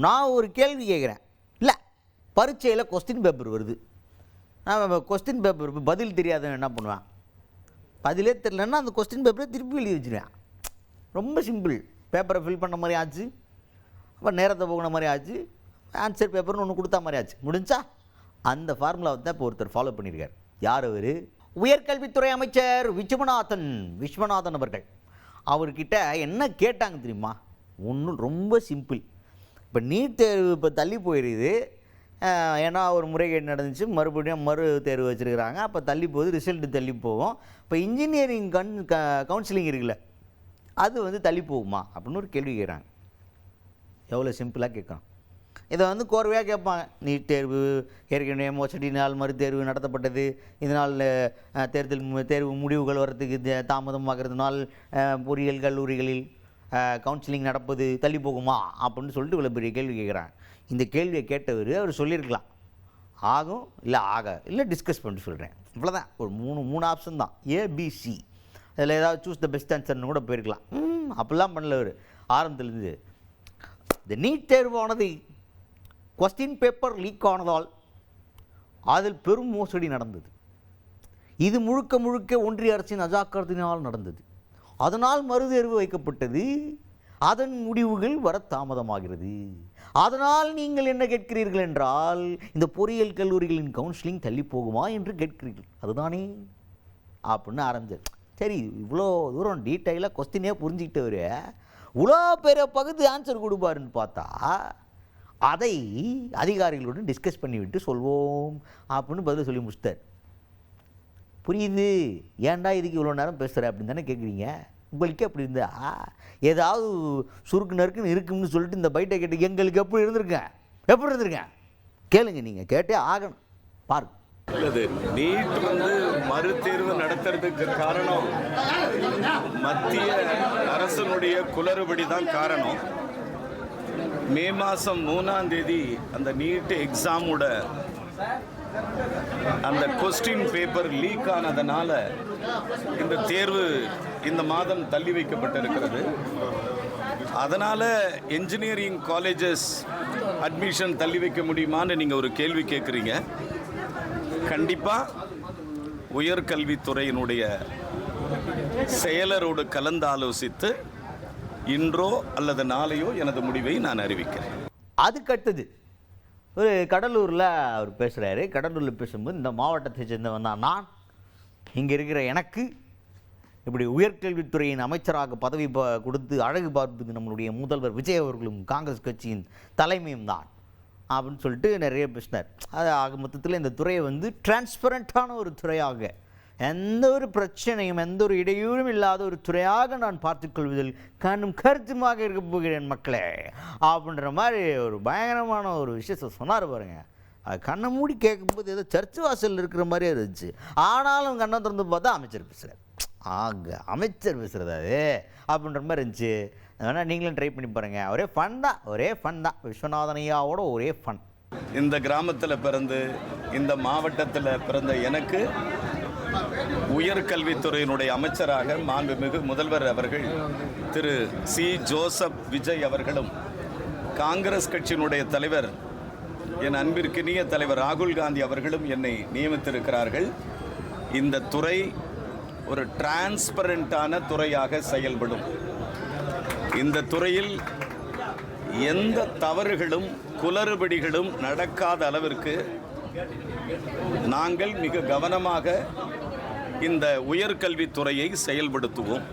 நான் ஒரு கேள்வி கேட்குறேன், இல்லை பரீட்சையில் கொஸ்டின் பேப்பர் வருது, நான் கொஸ்டின் பேப்பர் பதில் தெரியாதவன் என்ன பண்ணுவேன்? பதிலே தெரியலன்னா அந்த கொஸ்டின் பேப்பரை திருப்பி எழுதி வச்சுருவேன். ரொம்ப சிம்பிள். பேப்பரை ஃபில் பண்ண மாதிரி ஆச்சு, அப்போ நேரத்தை போகிற மாதிரி ஆச்சு, ஆன்சர் பேப்பர்னு ஒன்று கொடுத்தா மாதிரி ஆச்சு, முடிஞ்சா? அந்த ஃபார்முலாவை தான் இப்போ ஒருத்தர் ஃபாலோ பண்ணியிருக்கார். யார் அவர்? உயர்கல்வித்துறை அமைச்சர் விஸ்வநாதன் அவர்கள். அவர்கிட்ட என்ன கேட்டாங்க தெரியுமா? ஒன்றும் ரொம்ப சிம்பிள். இப்போ நீட் தேர்வு இப்போ தள்ளி போயிடுது, ஏன்னா ஒரு முறைகேடு நடந்துச்சு, மறுபடியும் மறு தேர்வு வச்சுருக்கிறாங்க, அப்போ தள்ளி போகுது, ரிசல்ட்டு தள்ளி போகும். இப்போ இன்ஜினியரிங் கவுன்சிலிங் இருக்குல்ல, அது வந்து தள்ளி போகுமா அப்படின்னு ஒரு கேள்வி கேட்குறாங்க. எவ்வளோ சிம்பிளாக கேட்கணும். இதை வந்து கோர்வையாக கேட்பாங்க. நீட் தேர்வு ஏற்கனவே மோசடினால் மறுதேர்வு நடத்தப்பட்டது, இதனால் தேர்வு முடிவுகள் வர்றதுக்கு தாமதமாகிறதுனால் பொறியியல் கல்லூரிகளில் கவுன்சிலிங் நடப்பது தள்ளி போகுமா அப்படின்னு சொல்லிட்டு இவ்வளோ பெரிய கேள்வி கேட்குறாங்க. இந்த கேள்வியை கேட்டவர் அவர் சொல்லியிருக்கலாம், ஆகும் இல்லை இல்லை டிஸ்கஸ் பண்ணிட்டு சொல்கிறேன், இவ்வளோதான். ஒரு மூணு ஆப்ஷன் தான், ஏபிசி. அதில் ஏதாவது சூஸ் த பெஸ்ட் ஆன்சர்னு கூட போயிருக்கலாம். அப்படிலாம் பண்ணல அவர். ஆரம்பத்துலேருந்து இந்த நீட் தேர்வானது கொஸ்டின் பேப்பர் லீக் ஆனதால் அதில் பெரும் மோசடி நடந்தது. இது முழுக்க ஒன்றிய அரசின் அஜாக்கிரதையினால் நடந்தது. அதனால் மறுதேர்வு வைக்கப்பட்டது. அதன் முடிவுகள் வர தாமதமாகிறது. அதனால் நீங்கள் என்ன கேட்கிறீர்கள் என்றால், இந்த பொறியியல் கல்லூரிகளின் கவுன்சிலிங் தள்ளி போகுமா என்று கேட்கிறீர்கள், அதுதானே அப்படின்னு ஆரம்பிச்சார். சரி, இவ்வளோ தூரம் டீட்டெயிலாக கொஸ்டினே புரிஞ்சுக்கிட்டவர் இவ்வளோ பெரிய பகுதி ஆன்சர் கொடுப்பாருன்னு பார்த்தா, அதை அதிகாரிகளுடன் டிஸ்கஸ் பண்ணிவிட்டு சொல்வோம் அப்படின்னு பதில் சொல்லி முடிச்சிட்டார். புரியுது ஏன்டா இதுக்கு இவ்வளோ நேரம் பேசுகிற அப்படின்னு தானே கேட்குறீங்க. உங்களுக்கே அப்படி இருந்தா ஏதாவது சுருக்கு நறுக்குன்னு இருக்குன்னு சொல்லிட்டு இந்த பைட்டை கேட்டு எங்களுக்கு எப்படி இருந்திருக்கேன் கேளுங்க. நீங்கள் கேட்டே ஆகணும். பாருங்க, அல்லது நீட் மறுதேர்வு நடத்துறதுக்கு காரணம் மத்திய அரசனுடைய குளறுபடி தான் காரணம். மே மாதம் 3ஆம் தேதி அந்த நீட் எக்ஸாமோட அந்த கொஸ்டின் பேப்பர் லீக் ஆனதுனால இந்த தேர்வு இந்த மாதம் தள்ளி வைக்கப்பட்டிருக்கிறது. அதனால் என்ஜினியரிங் காலேஜஸ் அட்மிஷன் தள்ளி வைக்க முடியுமான்னு நீங்கள் ஒரு கேள்வி கேட்குறீங்க. கண்டிப்பாக உயர்கல்வித்துறையினுடைய செயலரோடு கலந்து ஆலோசித்து இன்றோ அல்லது நாளையோ எனது முடிவை நான் அறிவிக்கிறேன். அதுக்கடுத்தது ஒரு கடலூரில் அவர் பேசுகிறாரு. கடலூரில் பேசும்போது, இந்த மாவட்டத்தை சேர்ந்தவன் தான் நான், இங்கே இருக்கிற எனக்கு இப்படி உயர்கல்வித்துறையின் அமைச்சராக பதவி கொடுத்து அழகு பார்ப்பது நம்மளுடைய முதல்வர் விஜய் அவர்களும் காங்கிரஸ் கட்சியின் தலைமையும் தான் அப்படின்னு சொல்லிட்டு நிறைய பேசினார். அது ஆக மொத்தத்தில் இந்த துறையை வந்து டிரான்ஸ்பரண்ட்டான ஒரு துறையாக, எந்த ஒரு பிரச்சனையும் எந்த ஒரு இடையூறும் இல்லாத ஒரு துறையாக நான் பார்த்துக்கொள்வதில் கண்ணும் கருத்துமாக இருக்க போகிறேன் மக்களே அப்படின்ற மாதிரி ஒரு பயங்கரமான ஒரு விஷயத்தை சொன்னார் பாருங்க. அது கண்ணை மூடி கேட்கும்போது ஏதோ சர்ச்சு வாசல் இருக்கிற மாதிரியே இருந்துச்சு. ஆனாலும் கண்ணை திறந்து பார்த்தா அமைச்சர் பேசுகிறார். அமைச்சர் பேசுகிறது அது அப்படின்ற மாதிரி இருந்துச்சு. வேணால் நீங்களும் ட்ரை பண்ணி பாருங்கள். ஒரே ஃபன் தான் விஸ்வநாதன் ஐயாவோட ஒரே ஃபன். இந்த கிராமத்தில் பிறந்து இந்த மாவட்டத்தில் பிறந்த எனக்கு உயர்கல்வித்துறையினுடைய அமைச்சராக மாண்புமிகு முதல்வர் அவர்கள் திரு சி. ஜோசப் விஜய் அவர்களும் காங்கிரஸ் கட்சியினுடைய தலைவர் என் அன்பிற்கினிய தலைவர் ராகுல் காந்தி அவர்களும் என்னை நியமித்திருக்கிறார்கள். இந்த துறை ஒரு டிரான்ஸ்பரண்டான துறையாக செயல்படும். இந்த துறையில் எந்த தவறுகளும் குளறுபடிகளும் நடக்காத அளவிற்கு நாங்கள் மிக கவனமாக இந்த உயர்கல்வித்துறையை செயல்படுத்துவோம்.